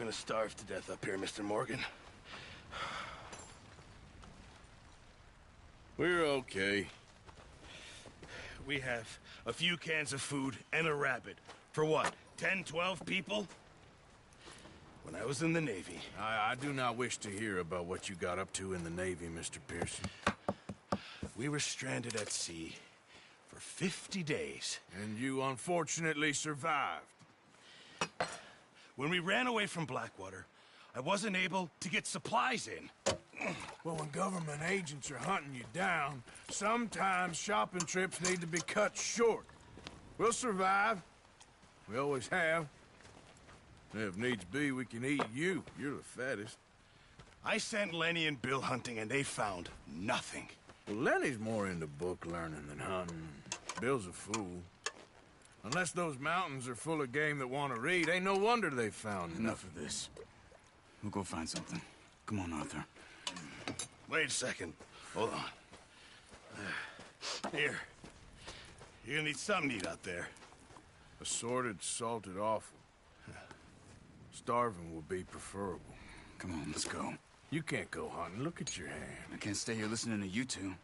gonna starve to death up here, Mr. Morgan. We're okay. We have a few cans of food and a rabbit. For what, 10, 12 people? When I was in the Navy... I do not wish to hear about what you got up to in the Navy, Mr. Pearson. We were stranded at sea for 50 days. And you unfortunately survived. When we ran away from Blackwater, I wasn't able to get supplies in. Well, when government agents are hunting you down, sometimes shopping trips need to be cut short. We'll survive. We always have. If needs be, we can eat you. You're the fattest. I sent Lenny and Bill hunting, and they found nothing. Well, Lenny's more into book learning than hunting. Bill's a fool. Unless those mountains are full of game that want to read, ain't no wonder they found Enough of this. We'll go find something. Come on, Arthur. Wait a second. Hold on. Here. You're gonna need something to eat out there. Assorted, salted offal. Starving would be preferable. Come on, let's go. You can't go hunting. Look at your hand. I can't stay here listening to you two.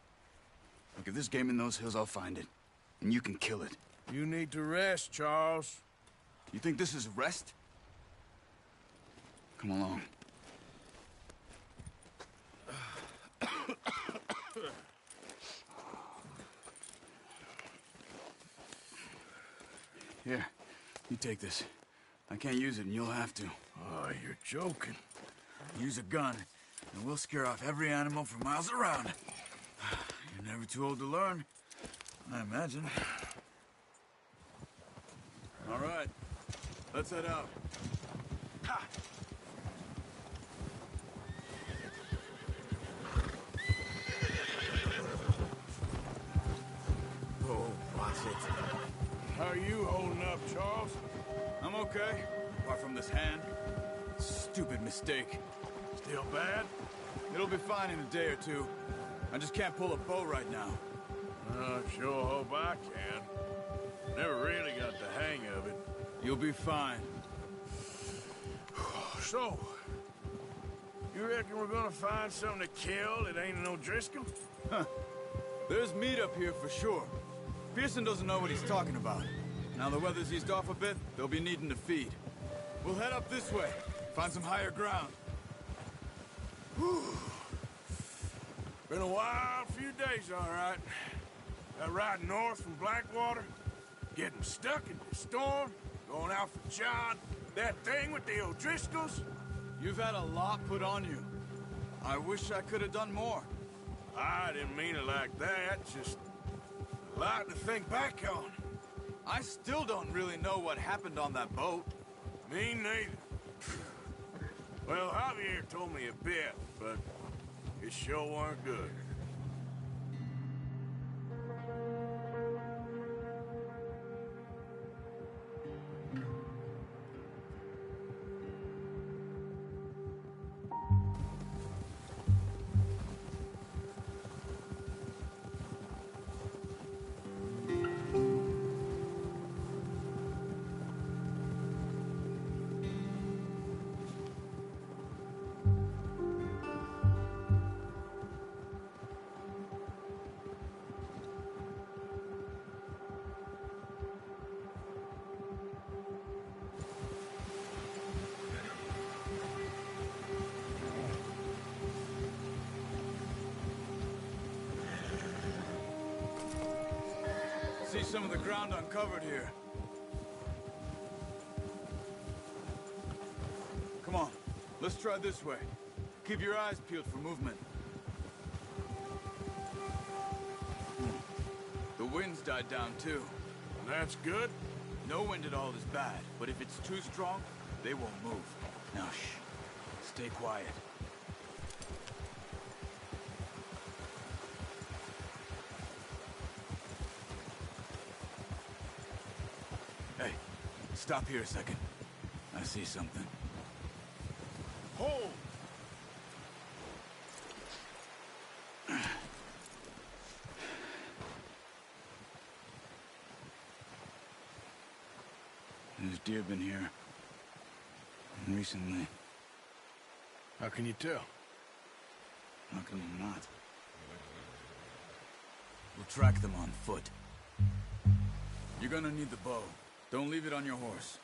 Look, if there's game in those hills, I'll find it. And you can kill it. You need to rest, Charles. You think this is rest? Come along. Here, you take this. I can't use it, and you'll have to. Oh, you're joking. Use a gun, and we'll scare off every animal for miles around. You're never too old to learn, I imagine. All right, let's head out. Ha! Oh, watch it. How are you holding up, Charles? I'm okay, apart from this hand. Stupid mistake. Still bad? It'll be fine in a day or two. I just can't pull a bow right now. I sure hope I can. Never really got the hang of it. You'll be fine. So, you reckon we're gonna find something to kill that ain't no Driscoll? Huh. There's meat up here for sure. Pearson doesn't know what he's talking about. Now the weather's eased off a bit, they'll be needing to feed. We'll head up this way, find some higher ground. Whew. Been a wild few days, all right. That ride north from Blackwater, getting stuck in the storm, going out for John, that thing with the O'Driscolls. You've had a lot put on you. I wish I could have done more. I didn't mean it like that, just a lot to think back on. I still don't really know what happened on that boat. Me neither. Well, Javier told me a bit, but it sure weren't good. See some of the ground uncovered here. Come on, let's try this way. Keep your eyes peeled for movement. The wind's died down too. That's good. No wind at all is bad, but if it's too strong, they won't move. Now shh, stay quiet. Hey, stop here a second. I see something. Hold! There's deer been here. Recently. How can you tell? How can you not? We'll track them on foot. You're gonna need the bow. Don't leave it on your horse.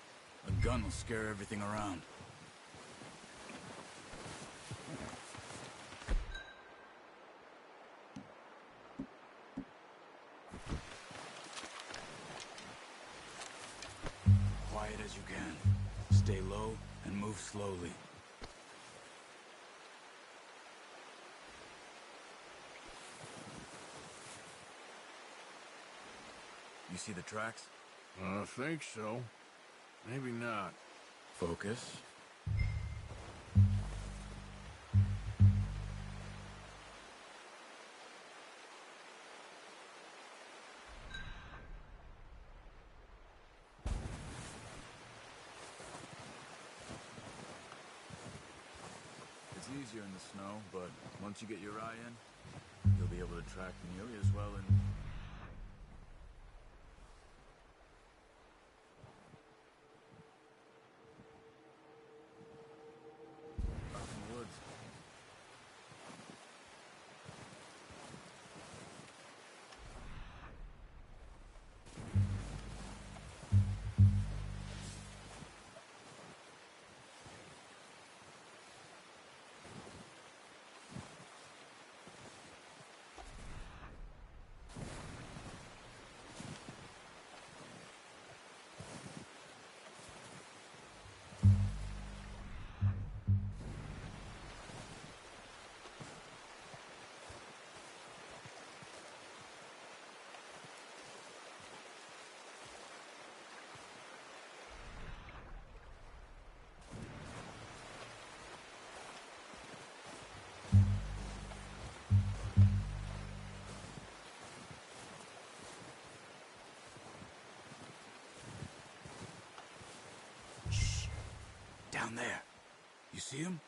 A gun will scare everything around. Quiet as you can. Stay low and move slowly. You see the tracks? I think so. Maybe not. Focus. It's easier in the snow, but once you get your eye in, you'll be able to track nearly as well in... out in the woods. Down there. You see him?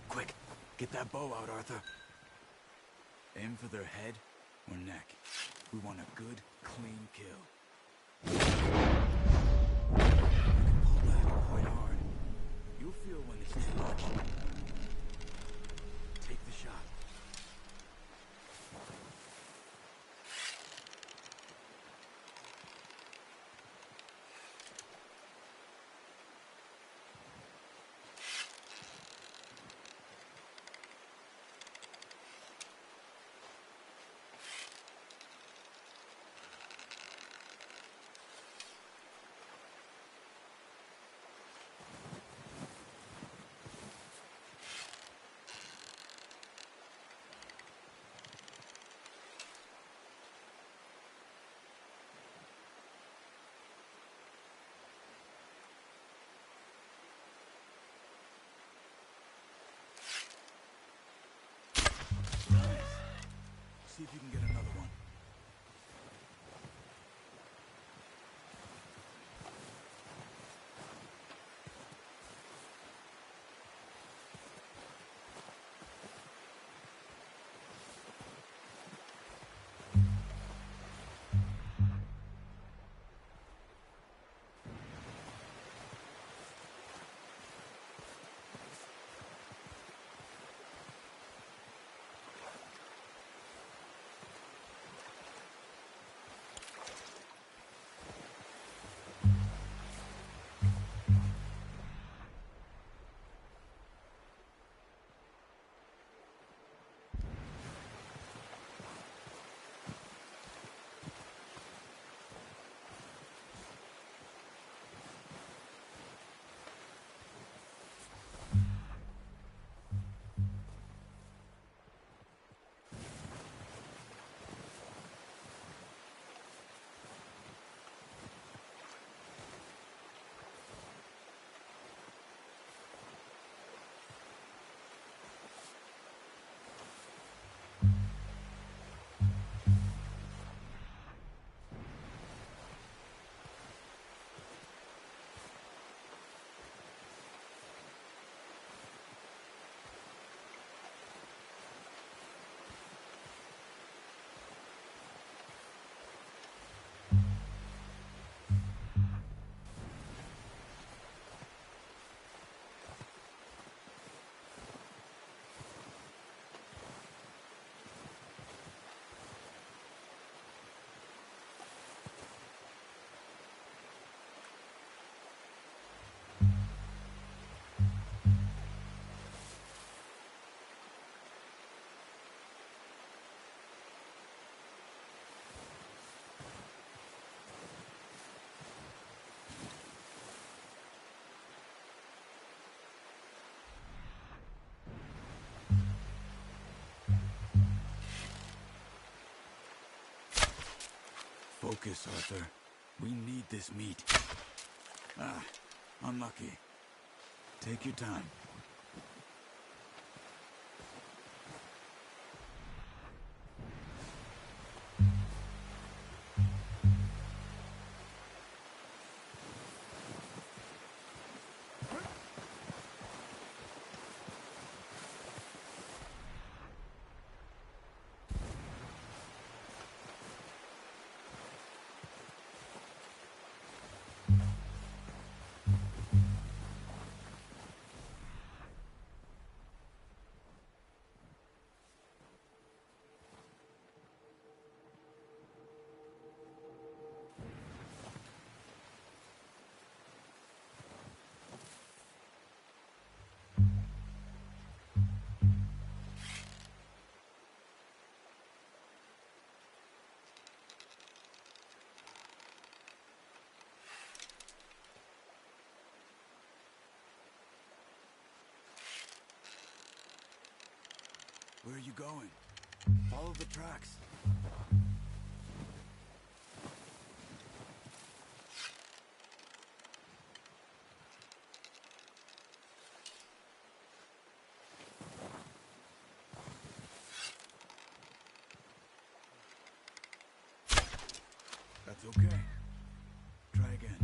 Quick, get that bow out, Arthur. Aim for their head or neck. We want a good, clean kill. You can pull back quite hard. You'll feel when it's too much. Take the shot. Focus, Arthur. We need this meat. Ah, unlucky. Take your time. Where are you going? Follow the tracks. That's okay. Try again.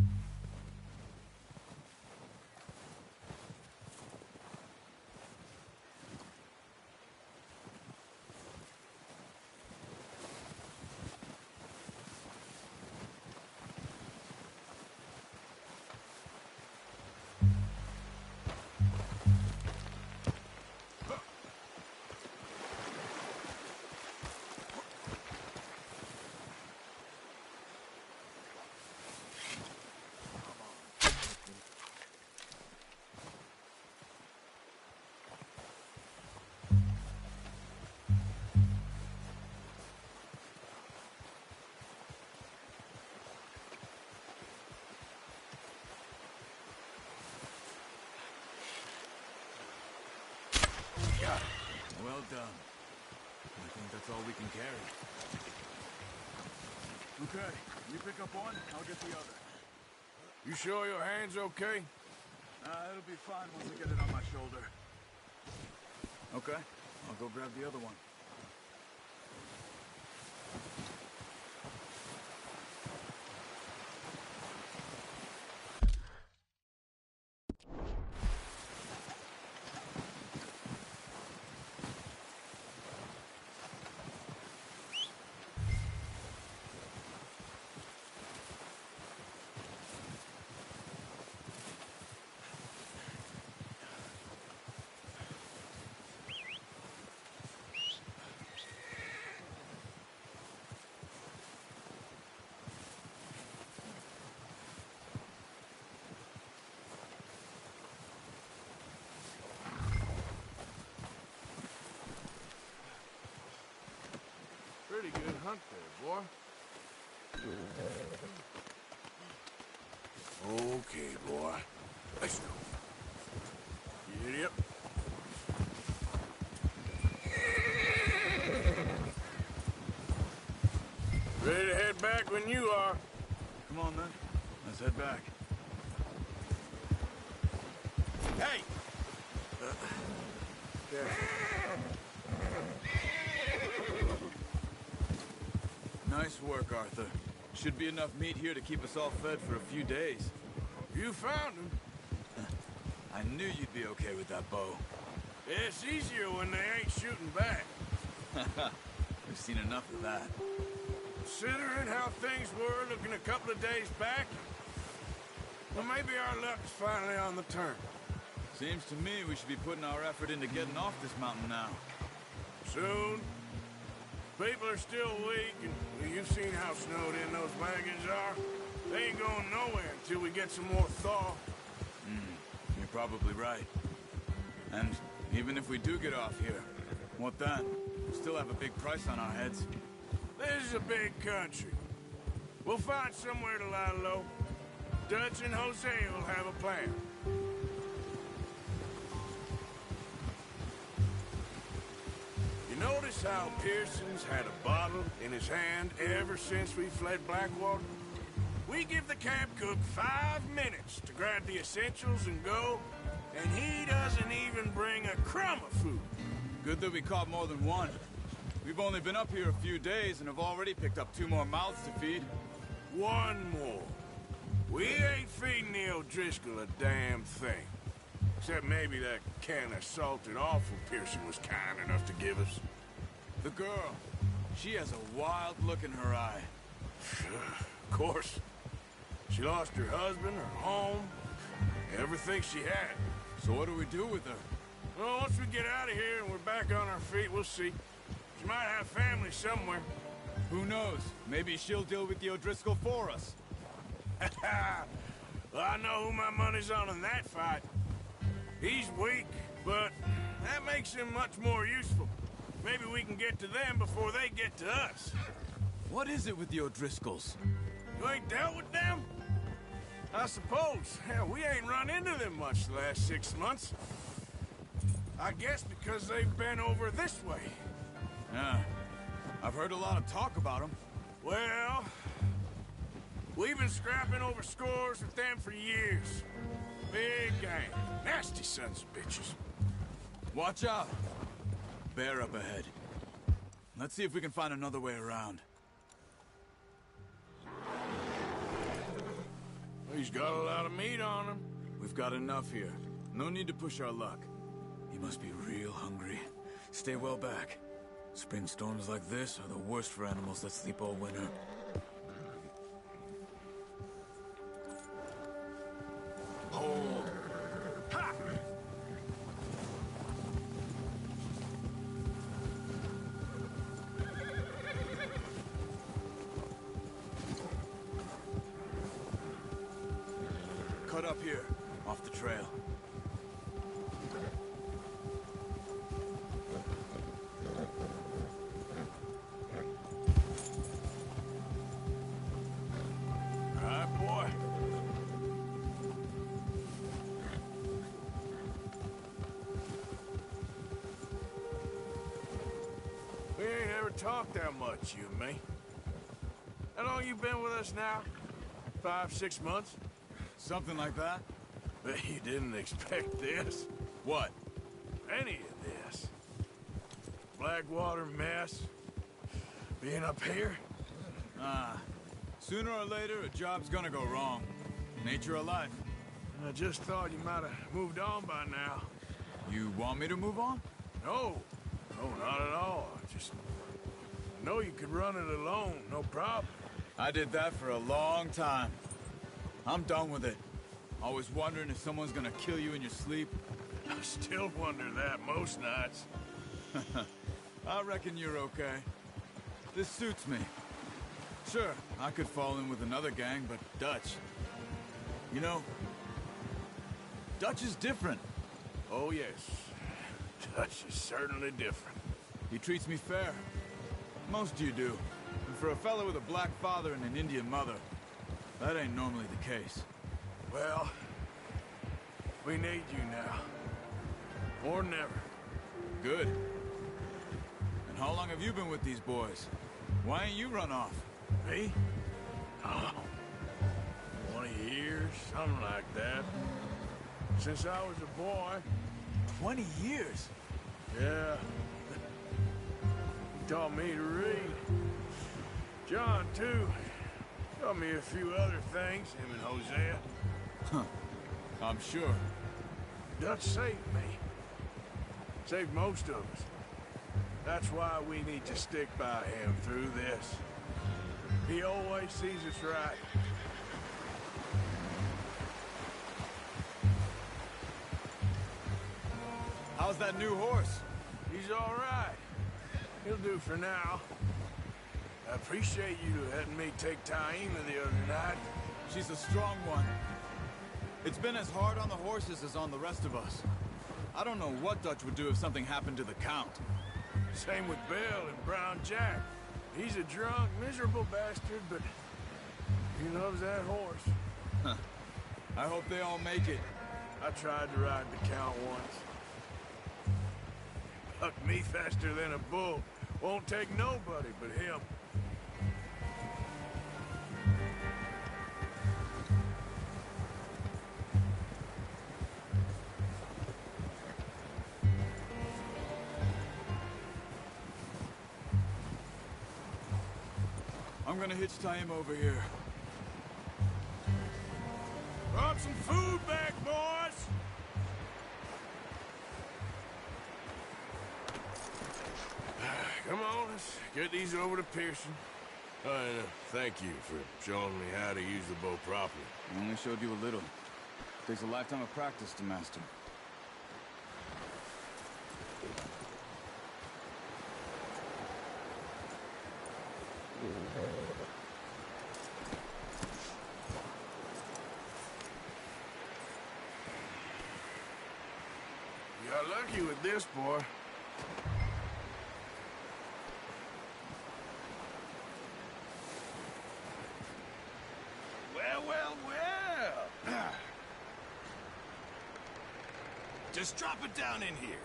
Well done. I think that's all we can carry. Okay, you pick up one, I'll get the other. You sure your hand's okay? It'll be fine once I get it on my shoulder. Okay, I'll go grab the other one. Pretty good hunt there, boy. Okay, boy. Let's go. Giddy up. Ready to head back when you are. Come on, then. Let's head back. Hey! Nice work, Arthur. Should be enough meat here to keep us all fed for a few days. You found him. I knew you'd be okay with that bow. It's easier when they ain't shooting back. We've seen enough of that. Considering how things were looking a couple of days back, well, maybe our luck's finally on the turn. Seems to me we should be putting our effort into getting off this mountain now. Soon. People are still weak, and well, you've seen how snowed in those wagons are. They ain't going nowhere until we get some more thaw. You're probably right. And even if we do get off here, what then? We still have a big price on our heads. This is a big country. We'll find somewhere to lie low. Dutch and Jose will have a plan. You You notice how Pearson's had a bottle in his hand ever since we fled Blackwater? We give the camp cook 5 minutes to grab the essentials and go, and he doesn't even bring a crumb of food. Good that we caught more than one. We've only been up here a few days and have already picked up 2 more mouths to feed. One more. We ain't feeding the O'Driscoll a damn thing. Except maybe that can of salted offal Pearson was kind enough to give us. The girl, she has a wild look in her eye. Of course. She lost her husband, her home, everything she had. So what do we do with her? Well, once we get out of here and we're back on our feet, we'll see. She might have family somewhere. Who knows? Maybe she'll deal with the O'Driscoll for us. Well, I know who my money's on in that fight. He's weak, but that makes him much more useful. Maybe we can get to them before they get to us. What is it with the O'Driscolls? You ain't dealt with them? I suppose. Hell, we ain't run into them much the last 6 months. I guess because they've been over this way. Yeah. I've heard a lot of talk about them. Well, we've been scrapping over scores with them for years. Big gang. Nasty sons of bitches. Watch out! Bear up ahead. Let's see if we can find another way around. He's got a lot of meat on him. We've got enough here. No need to push our luck. He must be real hungry. Stay well back. Spring storms like this are the worst for animals that sleep all winter. Hold. Ha! Cut up here, off the trail. All right, boy. We ain't ever talked that much, you and me. How long you been with us now? 5, 6 months? Something like that? Bet you didn't expect this. What? Any of this. Blackwater mess. Being up here. Sooner or later, a job's gonna go wrong. Nature of life. I just thought you might have moved on by now. You want me to move on? No. No, not at all. I just know you could run it alone, no problem. I did that for a long time. I'm done with it. Always wondering if someone's gonna kill you in your sleep. I still wonder that most nights. I reckon you're okay. This suits me. Sure, I could fall in with another gang, but Dutch... You know, Dutch is different. Oh, yes. Dutch is certainly different. He treats me fair. Most of you do. And for a fella with a black father and an Indian mother, that ain't normally the case. Well, we need you now. More than ever. Good. And how long have you been with these boys? Why ain't you run off? Me? Oh, 20 years, something like that. Since I was a boy. 20 years? Yeah. He taught me to read. John, too. Taught me a few other things, him and Hosea. Huh. I'm sure. Dutch saved me. Saved most of us. That's why we need to stick by him through this. He always sees us right. How's that new horse? He's all right. He'll do for now. I appreciate you letting me take Taima the other night. She's a strong one. It's been as hard on the horses as on the rest of us. I don't know what Dutch would do if something happened to the Count. Same with Bill and Brown Jack. He's a drunk, miserable bastard, but he loves that horse. Huh. I hope they all make it. I tried to ride the Count once. Buck me faster than a bull. Won't take nobody but him. I'm gonna hitch tie him over here. Brought some food back, boys! Come on, let's get these over to Pearson. And thank you for showing me how to use the bow properly. I only showed you a little. Takes a lifetime of practice to master. You got lucky with this, boy. Well. Just drop it down in here.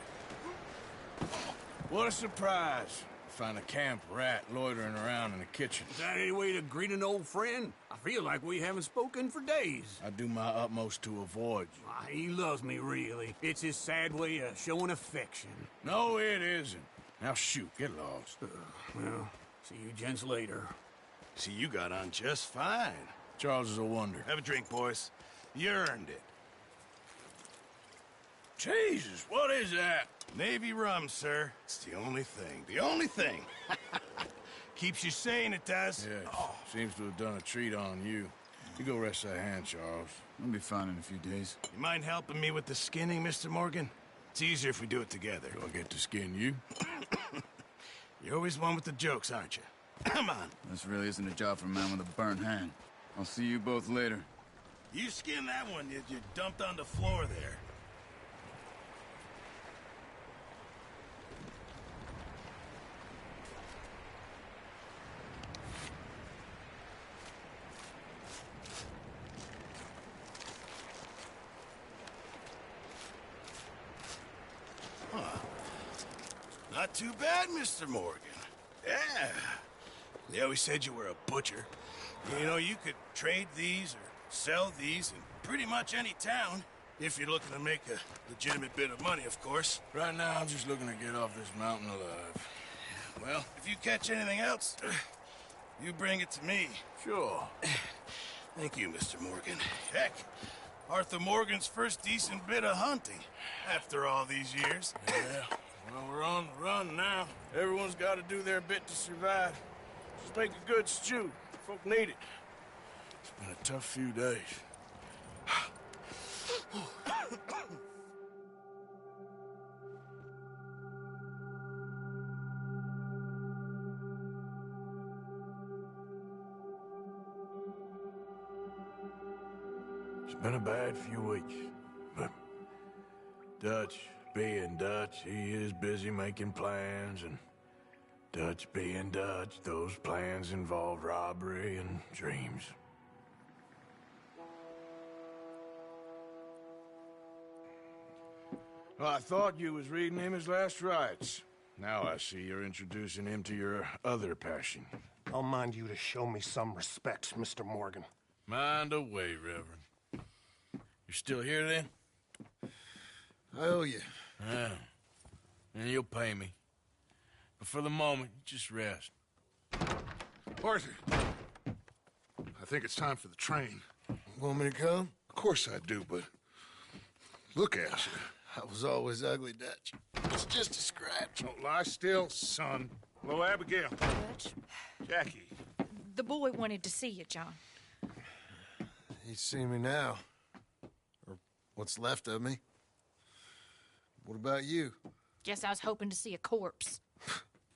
What a surprise. Find a camp rat loitering around in the kitchen. Is that any way to greet an old friend? I feel like we haven't spoken for days. I do my utmost to avoid you. He loves me, really. It's his sad way of showing affection. No, it isn't. Now shoot, get lost. Well, see you gents later. See, you got on just fine. Charles is a wonder. Have a drink, boys. You earned it. Jesus, what is that? Navy rum, sir. It's the only thing. The only thing. Keeps you sane, it does. Yes, seems to have done a treat on you. You go rest that hand, Charles. I'll be fine in a few days. You mind helping me with the skinning, Mr. Morgan? It's easier if we do it together. Do I get to skin you? You're always one with the jokes, aren't you? Come on. This really isn't a job for a man with a burnt hand. I'll see you both later. You skin that one you dumped on the floor there. Not too bad, Mr. Morgan. Yeah. They always said you were a butcher. You know, you could trade these or sell these in pretty much any town. If you're looking to make a legitimate bit of money, of course. Right now, I'm just looking to get off this mountain alive. Well, if you catch anything else, you bring it to me. Sure. Thank you, Mr. Morgan. Heck, Arthur Morgan's first decent bit of hunting after all these years. Yeah. Well, we're on the run now. Everyone's got to do their bit to survive. Just make a good stew. Folk need it. It's been a tough few days. It's been a bad few weeks, but Dutch being Dutch, he is busy making plans, and Dutch being Dutch, those plans involve robbery and dreams. Well, I thought you was reading him his last rites. Now I see you're introducing him to your other passion. I'll mind you to show me some respect, Mr. Morgan. Mind away, Reverend. You still here, then? I owe you. Yeah. And you'll pay me. But for the moment, just rest. Arthur, I think it's time for the train. Want me to come? Of course I do, but look at you. I was always ugly, Dutch. It's just a scratch. Don't lie still, son. Hello, Abigail. Dutch, Jackie. the boy wanted to see you, John. He's seen me now. Or what's left of me. What about you? Guess I was hoping to see a corpse.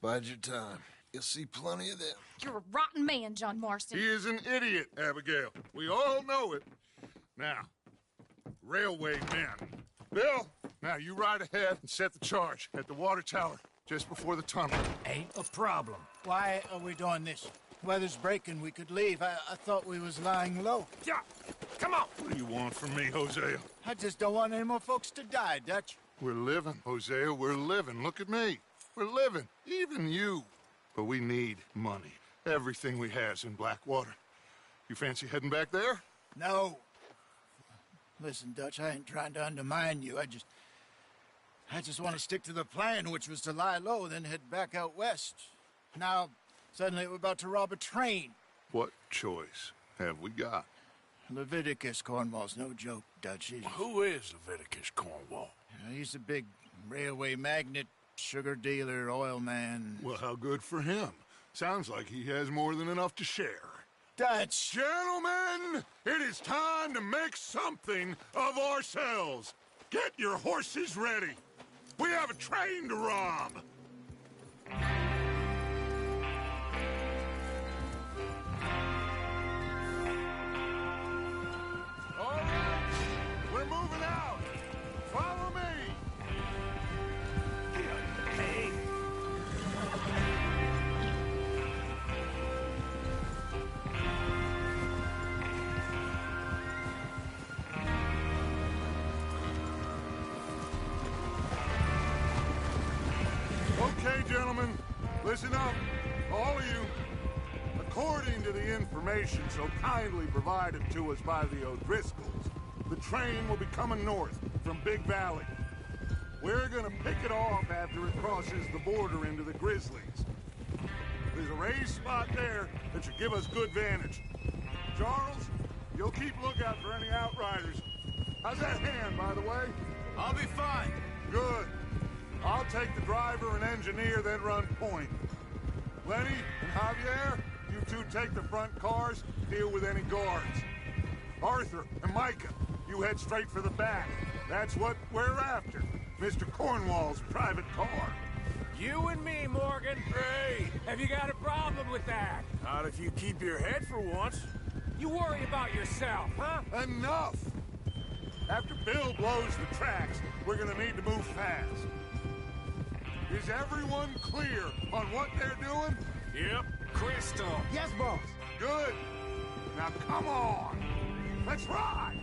Bide your time. You'll see plenty of them. You're a rotten man, John Marston. He is an idiot, Abigail. We all know it. Now, railway men. Bill, now you ride ahead and set the charge at the water tower just before the tunnel. Ain't a problem. Why are we doing this? Weather's breaking. We could leave. I thought we was lying low. Yeah, come on. What do you want from me, Hosea? I just don't want any more folks to die, Dutch. We're living, Hosea, we're living. Look at me. We're living, even you. But we need money. Everything we has in Blackwater. You fancy heading back there? No. Listen, Dutch, I ain't trying to undermine you. I just want to stick to the plan, which was to lie low, then head back out west. Now, suddenly we're about to rob a train. What choice have we got? Leviticus Cornwall's no joke, Dutch. Who is Leviticus Cornwall? He's a big railway magnate, sugar dealer, oil man. Well, how good for him. Sounds like he has more than enough to share. Dutch! Gentlemen, it is time to make something of ourselves. Get your horses ready. We have a train to rob. All right, we're moving out. Follow me. Hey. Okay, gentlemen, listen up, all of you. According to the information so kindly provided to us by the O'Driscolls, the train will be coming north from Big Valley. We're gonna pick it off after it crosses the border into the Grizzlies. There's a raised spot there that should give us good vantage. Charles, you'll keep lookout for any outriders. How's that hand, by the way? I'll be fine. Good. I'll take the driver and engineer, then run point. Lenny and Javier, you two take the front cars, deal with any guards. Arthur and Micah, you head straight for the back. That's what we're after. Mr. Cornwall's private car. You and me, Morgan. Hey, have you got a problem with that? Not if you keep your head for once. You worry about yourself, huh? Enough! After Bill blows the tracks, we're gonna need to move fast. Is everyone clear on what they're doing? Yep. Crystal. Yes, boss. Good. Now come on. Let's ride.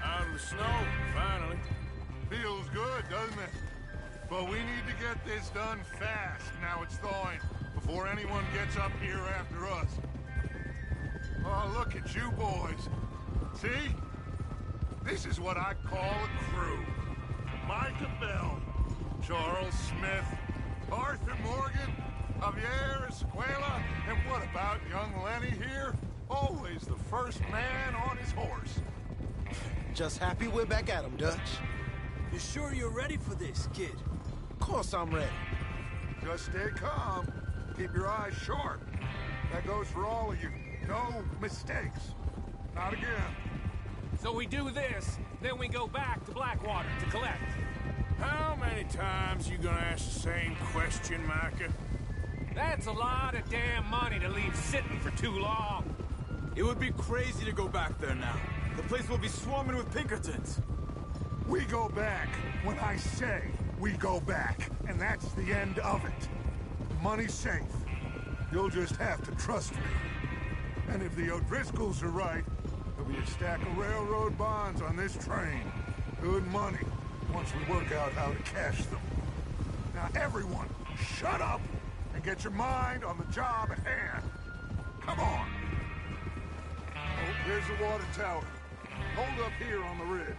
Out of the snow, finally. Feels good, doesn't it? But we need to get this done fast, now it's thawing, before anyone gets up here after us. Oh, look at you boys. See? This is what I call a crew. Micah Bell, Charles Smith, Arthur Morgan, Javier Escuela, and what about young Lenny here? Always the first man on his horse. Just happy we're back at 'em, Dutch. You sure you're ready for this, kid? Of course I'm ready. Just stay calm. Keep your eyes sharp. That goes for all of you. No mistakes. Not again. So we do this, then we go back to Blackwater to collect. How many times you gonna ask the same question, Micah? That's a lot of damn money to leave sitting for too long. It would be crazy to go back there now. The place will be swarming with Pinkertons. We go back when I say we go back, and that's the end of it. Money's safe. You'll just have to trust me. And if the O'Driscolls are right, there'll be a stack of railroad bonds on this train. Good money, once we work out how to cash them. Now everyone, shut up and get your mind on the job at hand. Come on. Oh, there's the water tower. Hold up here on the ridge.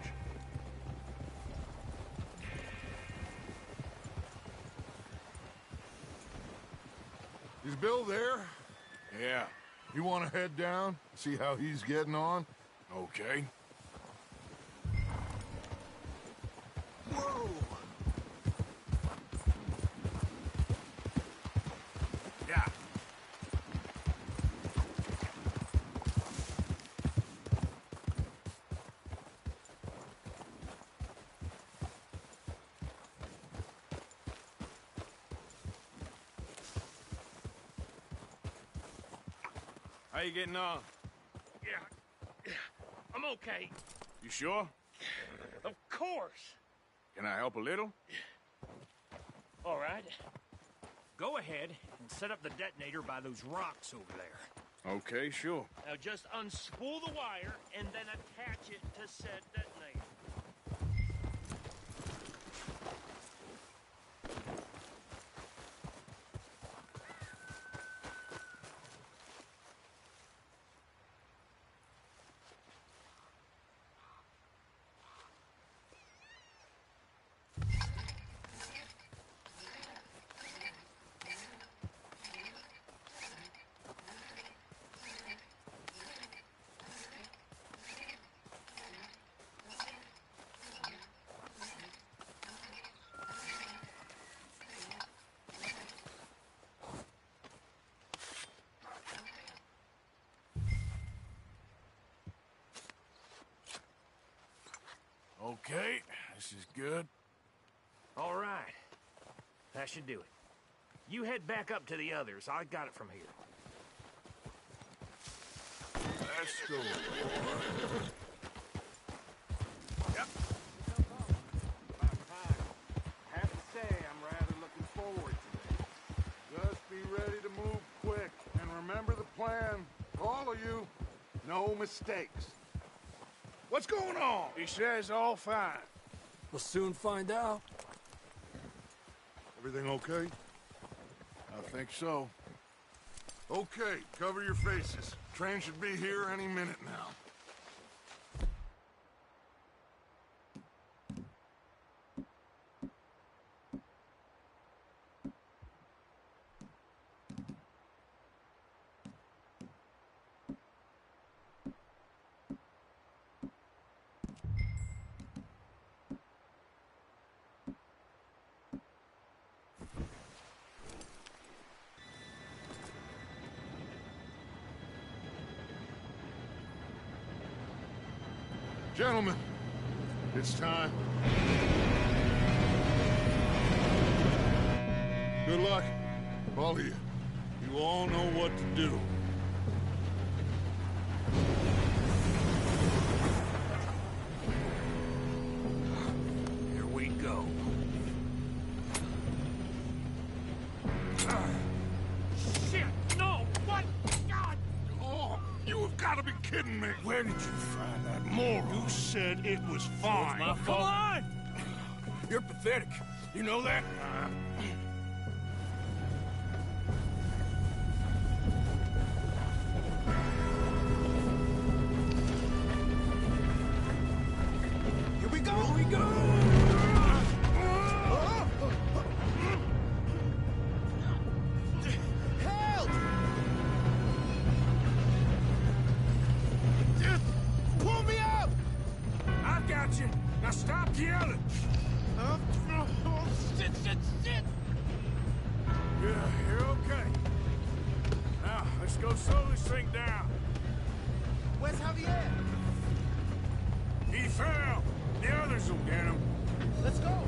Is Bill there? Yeah, You want to head down, see how he's getting on? okay. Whoa! Yeah. How you getting on? Yeah, I'm okay. You sure? Of course. Can I help a little? All right. Go ahead and set up the detonator by those rocks over there. Okay, sure. Now just unspool the wire and then attach it to said detonator. Okay, this is good. All right. That should do it. You head back up to the others. I got it from here. Let's go. Yep. About time. I have to say, I'm rather looking forward to this. Just be ready to move quick. And remember the plan. All of you, no mistakes. What's going on? He says all fine. We'll soon find out. Everything okay? I think so. Okay, cover your faces. Train should be here any minute now. Gentlemen, it's time. Good luck, all of you. You all know what to do. Here we go. Shit! No! What? God! Oh, you have got to be kidding me. Where did you find that moron? You said it was fine. My Come fault. on! You're pathetic. You know that? Here we go! Here we go! Help! Pull me up! I've got you. Now stop yelling. Shit, shit, shit! Yeah, you're okay. Now, let's go slow this thing down. Where's Javier? He fell. The others will get him. Let's go!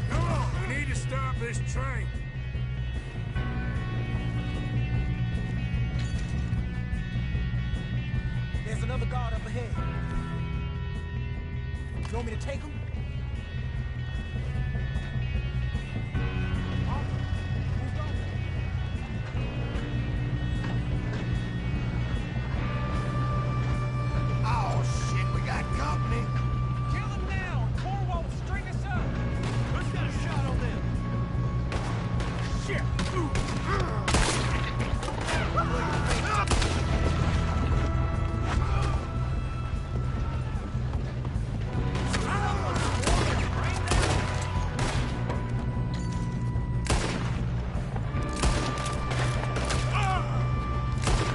Come on, we need to stop this train. There's another guard up ahead. You want me to take him? Oh, shit, we got company. Kill them now! Cornwall, string us up! Who's got a shot on them? Shit!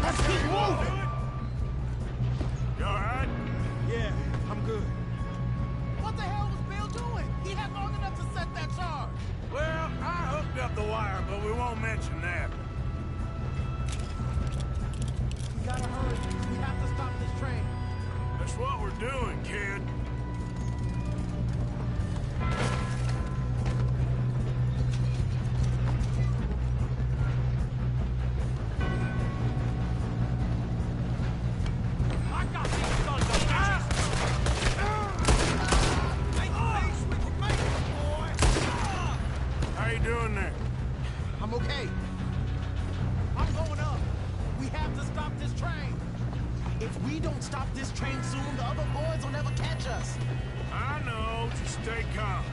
Let's keep moving. You all right? Yeah, I'm good. What the hell was Bill doing? He had long enough to set that charge. Well, I hooked up the wire, but we won't mention that. We gotta hurry. We have to stop this train. That's what we're doing, kid. us. I know. Just stay calm.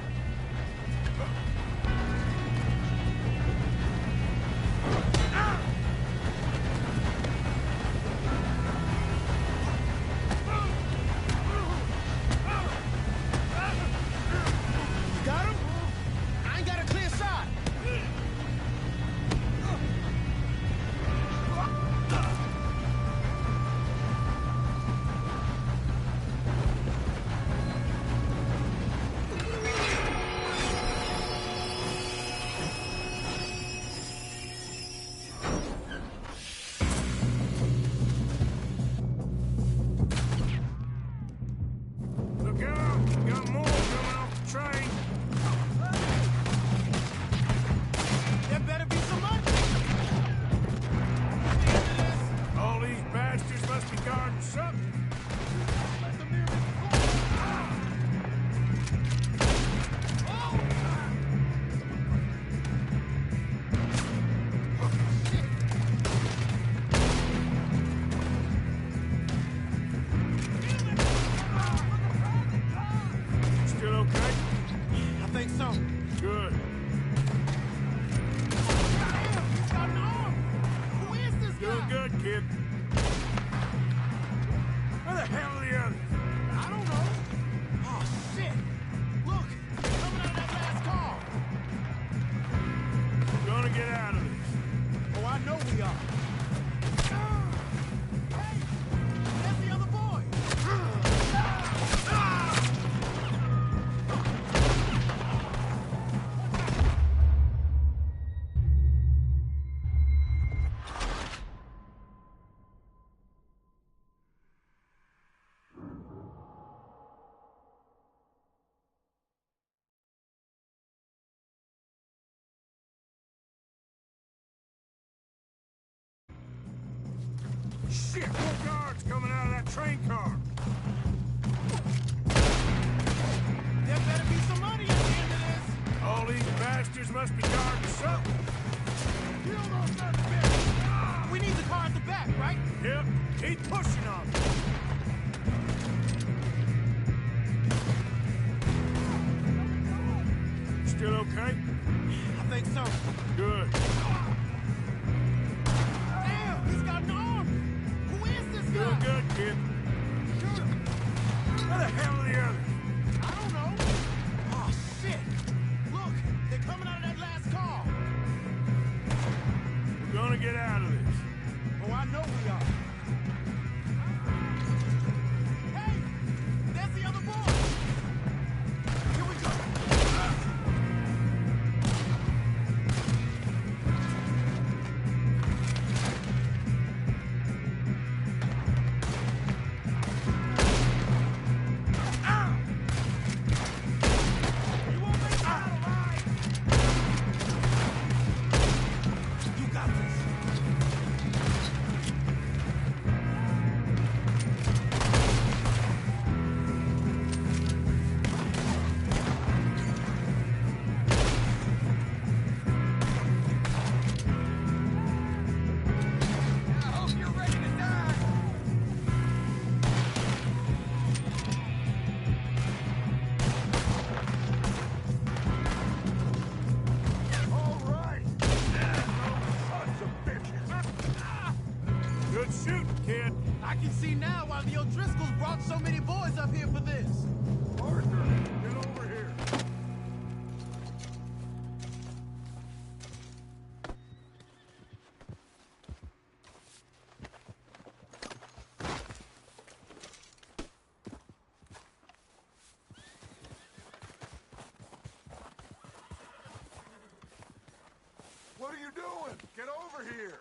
You got him? I ain't got a clear shot. Look out! We got more coming off the train. There better be some money. All these bastards must be guarding something. Still okay? I think so. Good. Damn, he's got an arm. Who is this guy? Doing good, kid. Where the hell are the others? I don't know. Oh, shit. Look, they're coming out of that last car. We're gonna get out of this. Oh, I know we are. Hey, that's the other boy. Shit, more guards coming out of that train car. There better be some money at the end of this. All these bastards must be guarding something. Kill those nuts, bitch. We need the car at the back, right? Yep, keep pushing on them. Still okay? I think so. Good. Damn, he's got an arm. Who is this guy? Doing good, kid. Where the hell are the others? I don't know. Oh, shit. Look, they're coming out of that last car. We're gonna get out of this. Oh, I know we are. Hey, there's the other boy. Here we go. You won't make it out alive. You got this. I hope you're ready to die. All right. Sons of bitches. Good shooting, kid. I can see now why the O'Driscolls brought so many boys up here for this. Arthur, get over here. What are you doing? Get over here.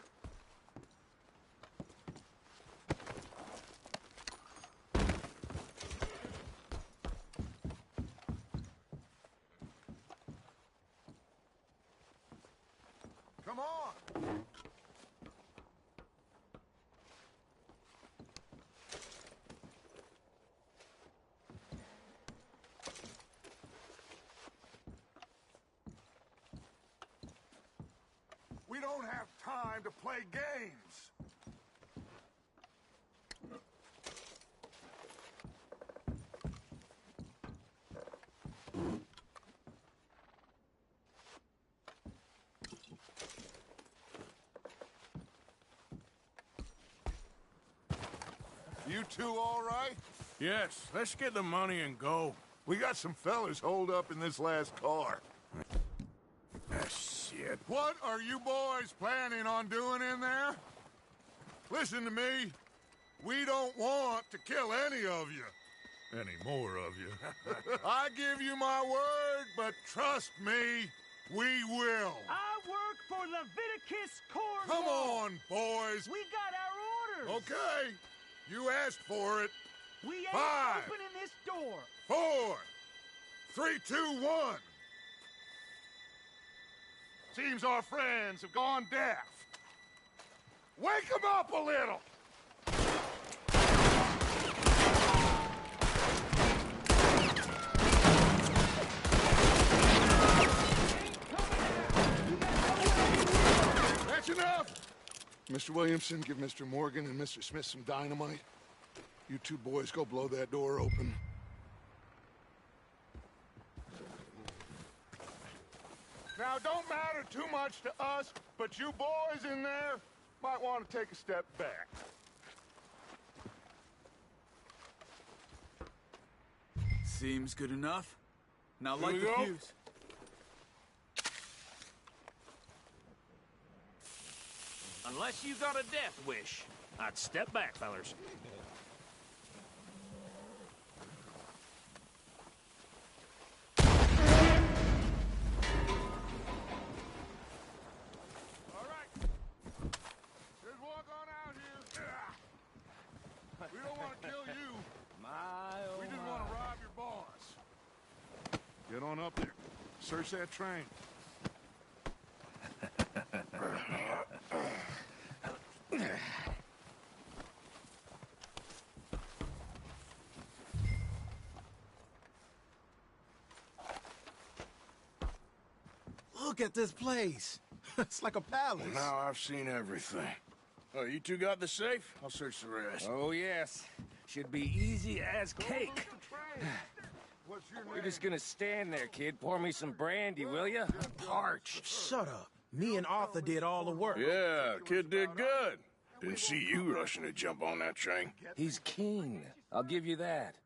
Come on. We don't have time to play games. You two all right? Yes, let's get the money and go. We got some fellas holed up in this last car. Ah, shit. What are you boys planning on doing in there? Listen to me. We don't want to kill any of you. Any more of you. I give you my word, but trust me, we will. I work for Leviticus Cornwall. Come on, boys. We got our orders. Okay. You asked for it. We ain't 5, opening this door. 4, 3, 2, 1. Seems our friends have gone deaf. Wake them up a little. That's enough. Mr. Williamson, give Mr. Morgan and Mr. Smith some dynamite. You two boys go blow that door open. Now, don't matter too much to us, but you boys in there might want to take a step back. Seems good enough. Now Here light we the go. fuse. Unless you got a death wish, I'd step back, fellers. All right. Just walk on out here. We don't want to kill you. We just want to rob your boss. Get on up there. Search that train. Look at this place. It's like a palace. Well, now I've seen everything. Oh, you two got the safe? I'll search the rest. Oh, yes. Should be easy as cake. What's your name? You're just gonna stand there, kid. Pour me some brandy, will ya? I'm parched. Shut up. Me and Arthur did all the work. Yeah, kid did good. Didn't see you rushing to jump on that train. He's keen. I'll give you that.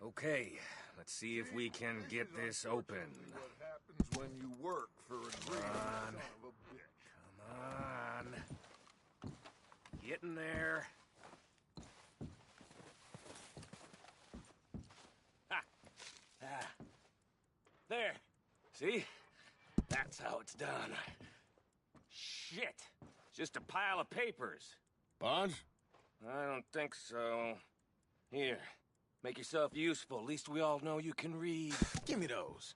Okay, let's see if we can get this open. What happens when you work for a greedy son of a bitch? Come on. Get in there. Ah. Ah. There. See? That's how it's done. Shit. Just a pile of papers. Bonds? I don't think so. Here. Make yourself useful. At least we all know you can read. Give me those.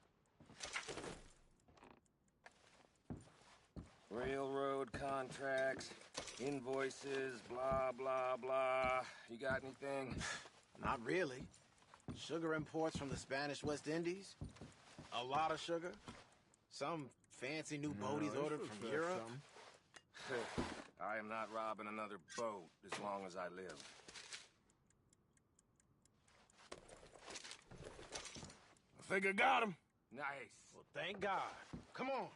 Railroad contracts, invoices, blah, blah, blah. You got anything? Not really. Sugar imports from the Spanish West Indies. A lot of sugar. Some fancy new boaties ordered from Europe. I am not robbing another boat as long as I live. I think I got him. Nice. Well, thank God. Come on.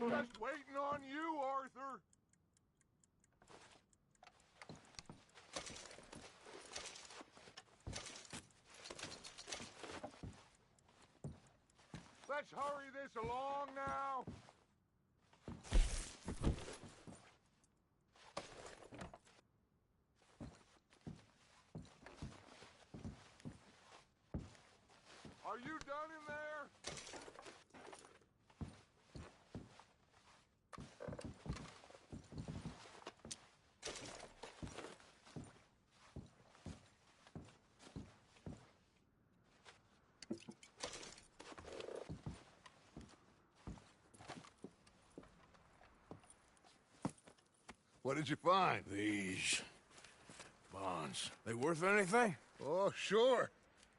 Just waiting on you, Arthur. Let's hurry this along now. Are you done in there? What did you find? These bonds. They worth anything? Oh, sure.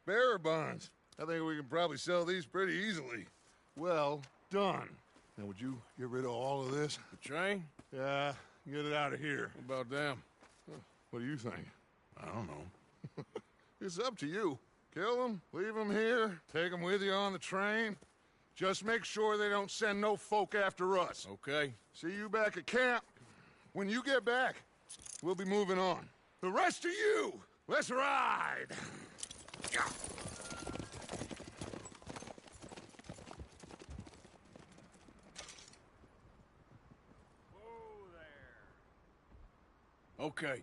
Bearer bonds. I think we can probably sell these pretty easily. Well done. Now, would you get rid of all of this? The train? Yeah, get it out of here. What about them? What do you think? I don't know. It's up to you. Kill them, leave them here, take them with you on the train. Just make sure they don't send no folk after us. Okay. See you back at camp. When you get back, we'll be moving on. The rest of you, let's ride! Okay.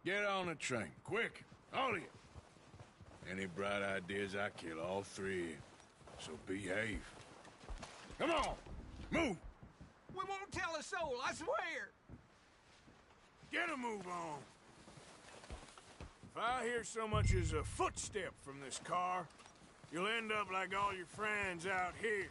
Get on the train. Quick. All of you. Any bright ideas, I kill all three of you. So behave. Come on! Move! We won't tell a soul, I swear! Get a move on! If I hear so much as a footstep from this car, you'll end up like all your friends out here.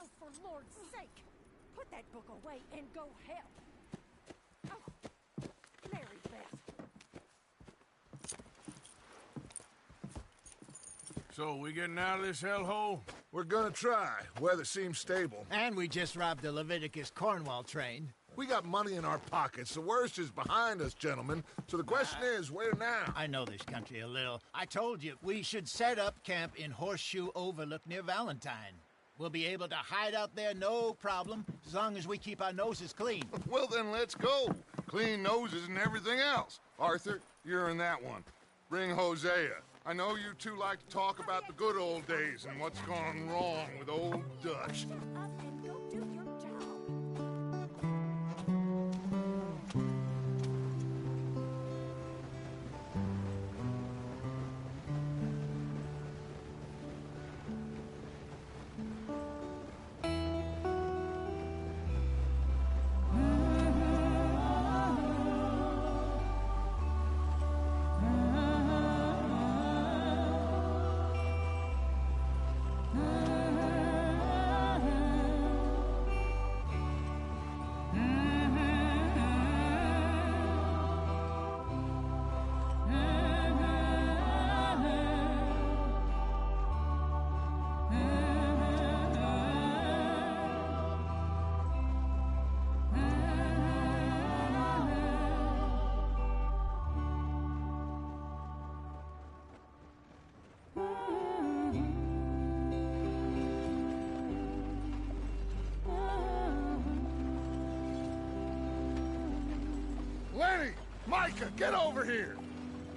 Oh, for Lord's sake! Put that book away and go help! Oh, Mary Beth. So, we getting out of this hellhole? We're gonna try. Weather seems stable. And we just robbed the Leviticus Cornwall train. We got money in our pockets. The worst is behind us, gentlemen. So the question is, where now? I know this country a little. I told you, we should set up camp in Horseshoe Overlook near Valentine. We'll be able to hide out there, no problem, as long as we keep our noses clean. Well, then let's go. Clean noses and everything else. Arthur, you're in that one. Bring Hosea. I know you two like to talk about the good old days and what's gone wrong with old Dutch. Micah, get over here!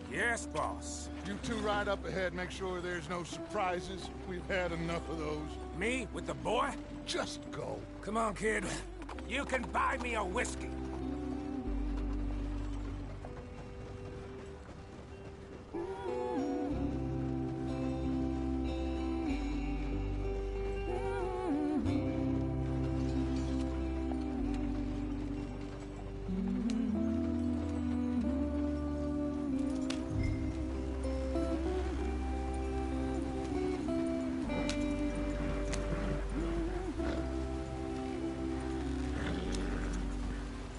Yes, boss. You two ride up ahead, make sure there's no surprises. We've had enough of those. Me with the boy? Just go. Come on, kid. You can buy me a whiskey.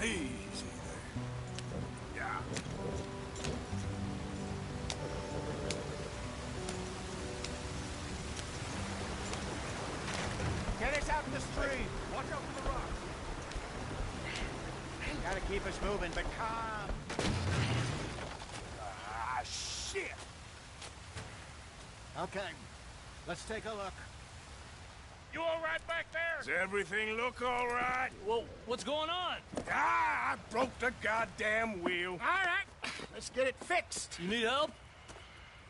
Easy there. Yeah. Get us out in the street. Watch out for the rocks. Gotta keep us moving, but calm. Ah, shit! Okay, let's take a look. You all right back there? Does everything look all right? Well, what's going on? Ah, I broke the goddamn wheel. All right, let's get it fixed. You need help?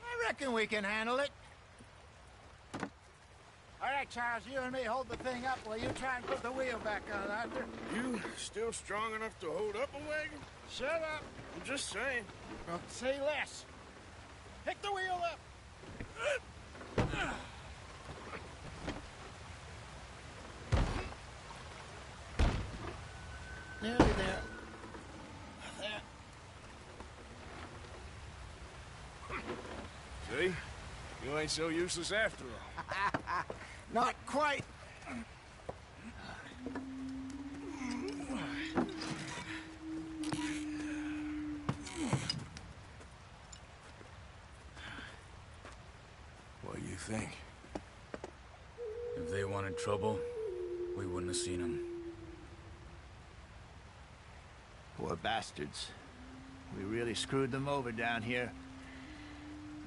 I reckon we can handle it. All right, Charles, you and me hold the thing up while you try and put the wheel back on, Arthur. You still strong enough to hold up a wagon? Shut up. I'm just saying. Well, say less. Pick the wheel up. Nearly there. See? You ain't so useless after all. Not quite. What do you think? If they wanted trouble, we wouldn't have seen them. Poor bastards. We really screwed them over down here.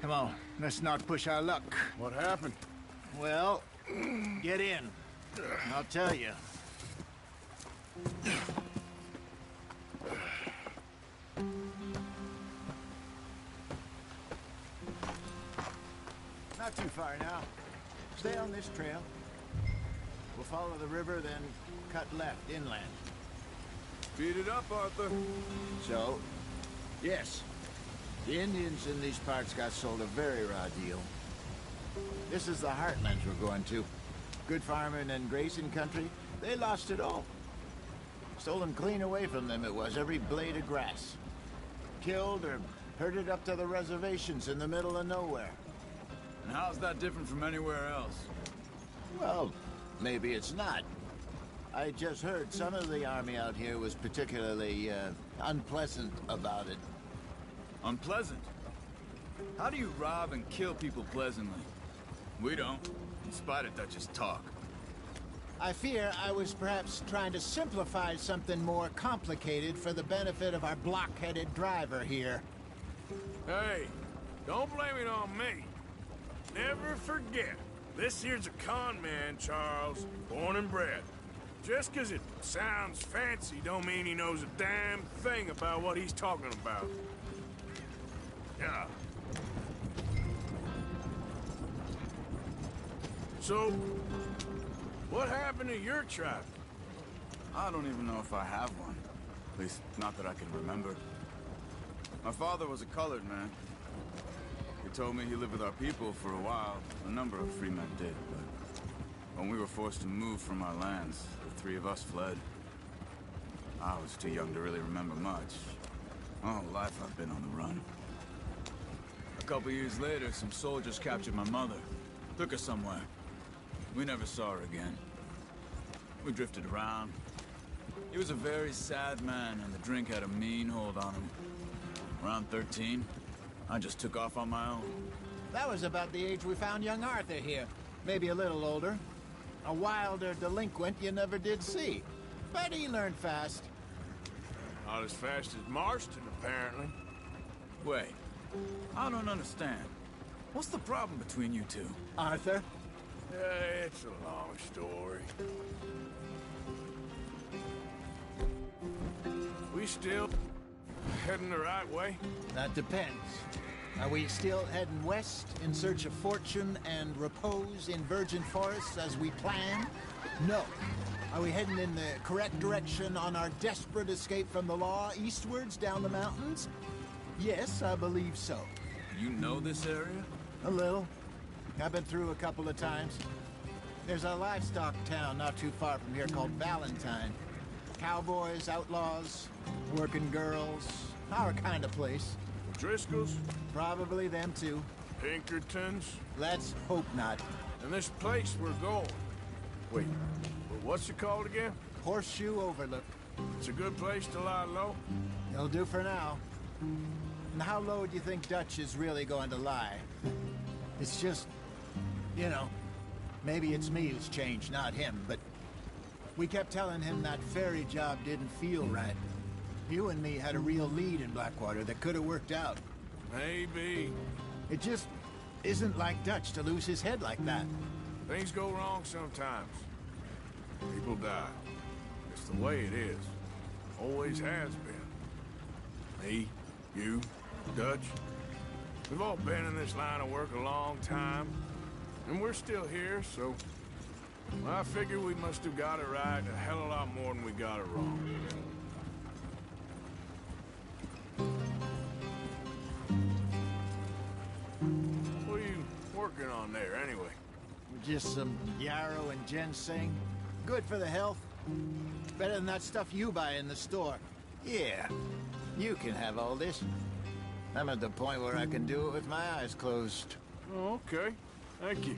Come on, let's not push our luck. What happened? Well, get in. I'll tell you. Not too far now. Stay on this trail. We'll follow the river, then cut left inland. Speed it up, Arthur. So, yes, the Indians in these parts got sold a very raw deal. This is the heartlands we're going to. Good farming and grazing country, they lost it all. Stolen clean away from them it was, every blade of grass. Killed or herded up to the reservations in the middle of nowhere. And how's that different from anywhere else? Well, maybe it's not. I just heard some of the army out here was particularly, unpleasant about it. Unpleasant? How do you rob and kill people pleasantly? We don't, in spite of Dutch's talk. I fear I was perhaps trying to simplify something more complicated for the benefit of our block-headed driver here. Hey, don't blame it on me. Never forget, this here's a con man, Charles, born and bred. Just 'cause it sounds fancy don't mean he knows a damn thing about what he's talking about. Yeah. So, what happened to your tribe? I don't even know if I have one. At least, not that I can remember. My father was a colored man. He told me he lived with our people for a while. A number of free men did, but when we were forced to move from our lands, the three of us fled. I was too young to really remember much. My whole life I've been on the run. A couple years later, some soldiers captured my mother. Took her somewhere. We never saw her again. We drifted around. He was a very sad man, and the drink had a mean hold on him. Around 13, I just took off on my own. That was about the age we found young Arthur here. Maybe a little older. A wilder delinquent you never did see. But he learned fast. Not as fast as Marston, apparently. Wait, I don't understand. What's the problem between you two? Arthur? It's a long story. We still heading the right way? That depends. Are we still heading west in search of fortune and repose in virgin forests as we planned? No. Are we heading in the correct direction on our desperate escape from the law eastwards down the mountains? Yes, I believe so. You know this area? A little. I've been through a couple of times. There's a livestock town not too far from here called Valentine. Cowboys, outlaws, working girls, our kind of place. Driscolls? Probably them too. Pinkertons? Let's hope not. And this place we're going. Wait, well, what's it called again? Horseshoe Overlook. It's a good place to lie low? It'll do for now. And how low do you think Dutch is really going to lie? It's just, you know, maybe it's me who's changed, not him, but we kept telling him that ferry job didn't feel right. You and me had a real lead in Blackwater that could have worked out. Maybe. It just isn't like Dutch to lose his head like that. Things go wrong sometimes. People die. It's the way it is. Always has been. Me, you, Dutch. We've all been in this line of work a long time. And we're still here, so... well, I figure we must have got it right a hell of a lot more than we got it wrong. What are you working on there, anyway? Just some yarrow and ginseng. Good for the health. Better than that stuff you buy in the store. Yeah, you can have all this. I'm at the point where I can do it with my eyes closed. Oh, okay. Thank you.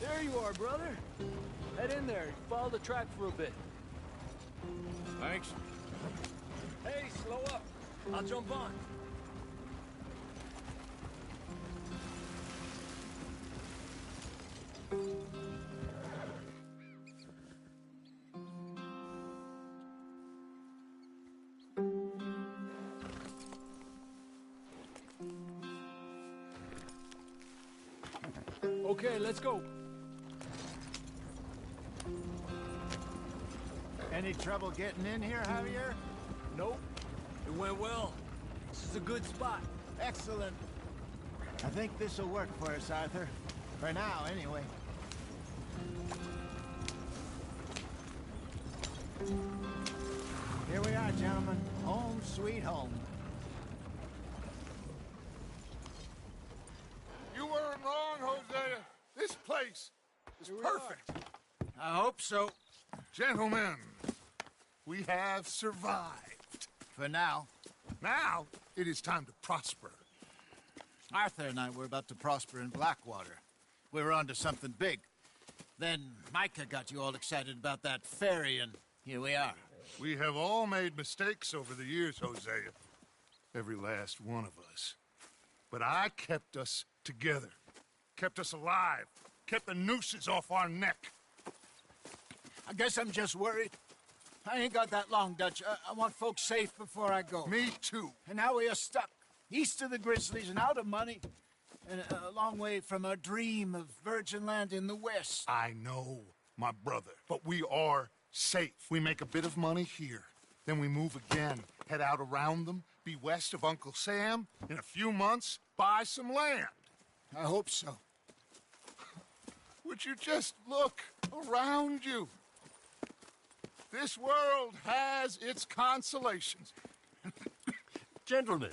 There you are, brother. Head in there. Follow the track for a bit. Thanks. Hey, slow up. I'll jump on. Okay, let's go. Any trouble getting in here, Javier? Nope. It went well. This is a good spot. Excellent. I think this'll work for us, Arthur. For now, anyway. Here we are, gentlemen. Home sweet home. You weren't wrong, Hosea. This place is perfect. I hope so. Gentlemen, we have survived. For now. Now, it is time to prosper. Arthur and I were about to prosper in Blackwater. We were onto something big. Then Micah got you all excited about that ferry, and here we are. We have all made mistakes over the years, Hosea. Every last one of us. But I kept us together. Kept us alive. Kept the nooses off our neck. I guess I'm just worried. I ain't got that long, Dutch. I want folks safe before I go. Me too. And now we are stuck. East of the Grizzlies and out of money. And a long way from our dream of virgin land in the west. I know, my brother. But we are safe. We make a bit of money here. Then we move again. Head out around them. Be west of Uncle Sam. In a few months, buy some land. I hope so. Would you just look around you? This world has its consolations. Gentlemen,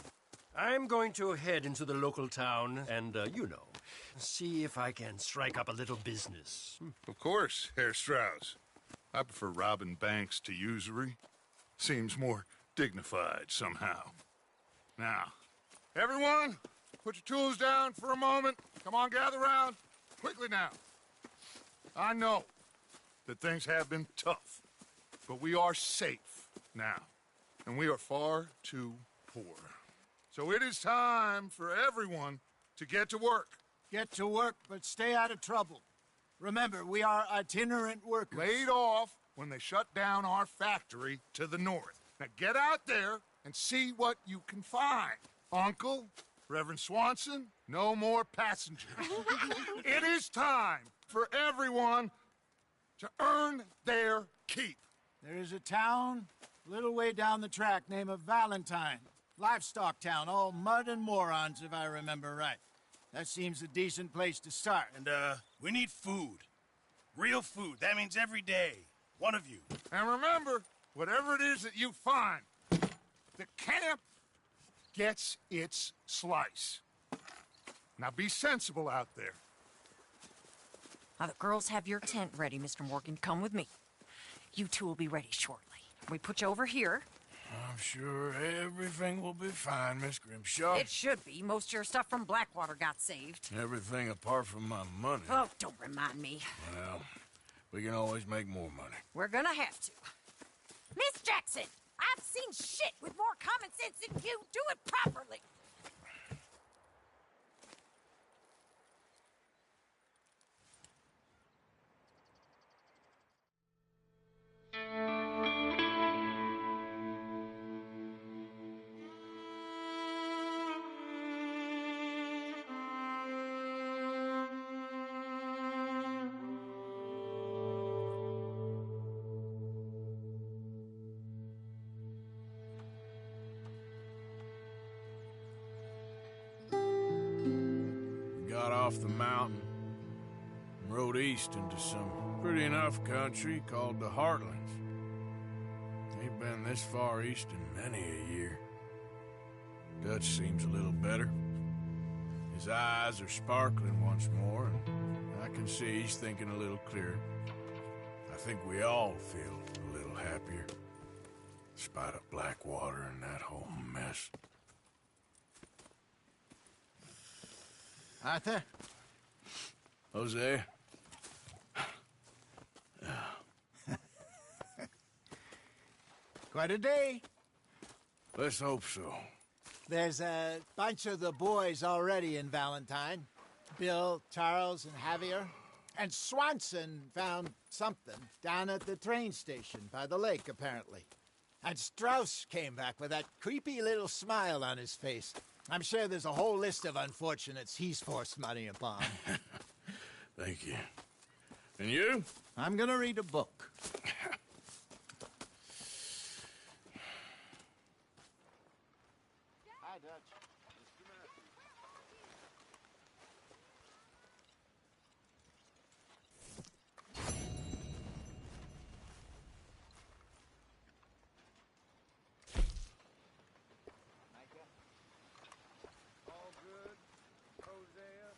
I'm going to head into the local town and, see if I can strike up a little business. Of course, Herr Strauss. I prefer robbing banks to usury. Seems more dignified somehow. Now, everyone, put your tools down for a moment. Come on, gather round. Quickly now. I know that things have been tough, but we are safe now, and we are far too poor. So it is time for everyone to get to work. Get to work, but stay out of trouble. Remember, we are itinerant workers. Laid off when they shut down our factory to the north. Now get out there and see what you can find. Uncle, Reverend Swanson, no more passengers. It is time for everyone to earn their keep. There is a town a little way down the track named Valentine. Livestock town, all mud and morons, if I remember right. That seems a decent place to start. And, we need food. Real food. That means every day. One of you. And remember, whatever it is that you find, the camp gets its slice. Now be sensible out there. Now, the girls have your tent ready, Mr. Morgan. Come with me. You two will be ready shortly. We put you over here. I'm sure everything will be fine, Miss Grimshaw. It should be. Most of your stuff from Blackwater got saved. Everything apart from my money. Oh, don't remind me. Well, we can always make more money. We're gonna have to. Miss Jackson, I've seen shit with more common sense than you. Do it properly. Got off the mountain and rode east into some pretty enough country called the Heartlands. Ain't been this far east in many a year. Dutch seems a little better. His eyes are sparkling once more, and I can see he's thinking a little clearer. I think we all feel a little happier, in spite of Blackwater and that whole mess. Arthur? Hosea? Quite a day. Let's hope so. There's a bunch of the boys already in Valentine. Bill, Charles, and Javier. And Swanson found something down at the train station by the lake, apparently. And Strauss came back with that creepy little smile on his face. I'm sure there's a whole list of unfortunates he's forced money upon. Thank you. And you? I'm gonna read a book. Hi, Dutch. All good, Hosea?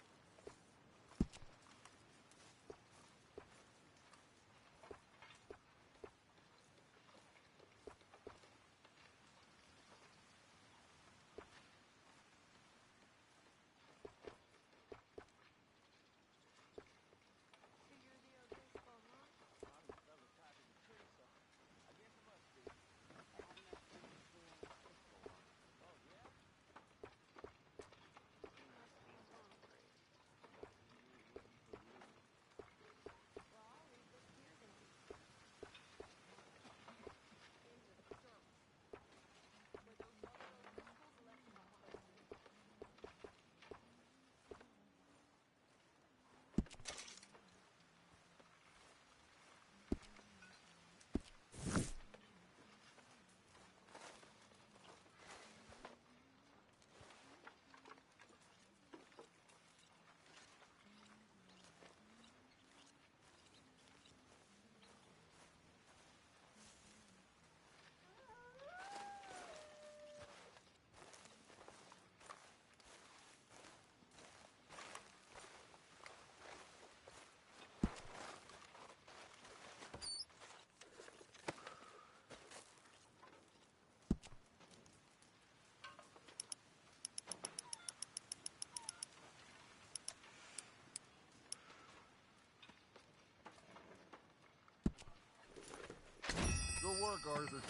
work, Arthur.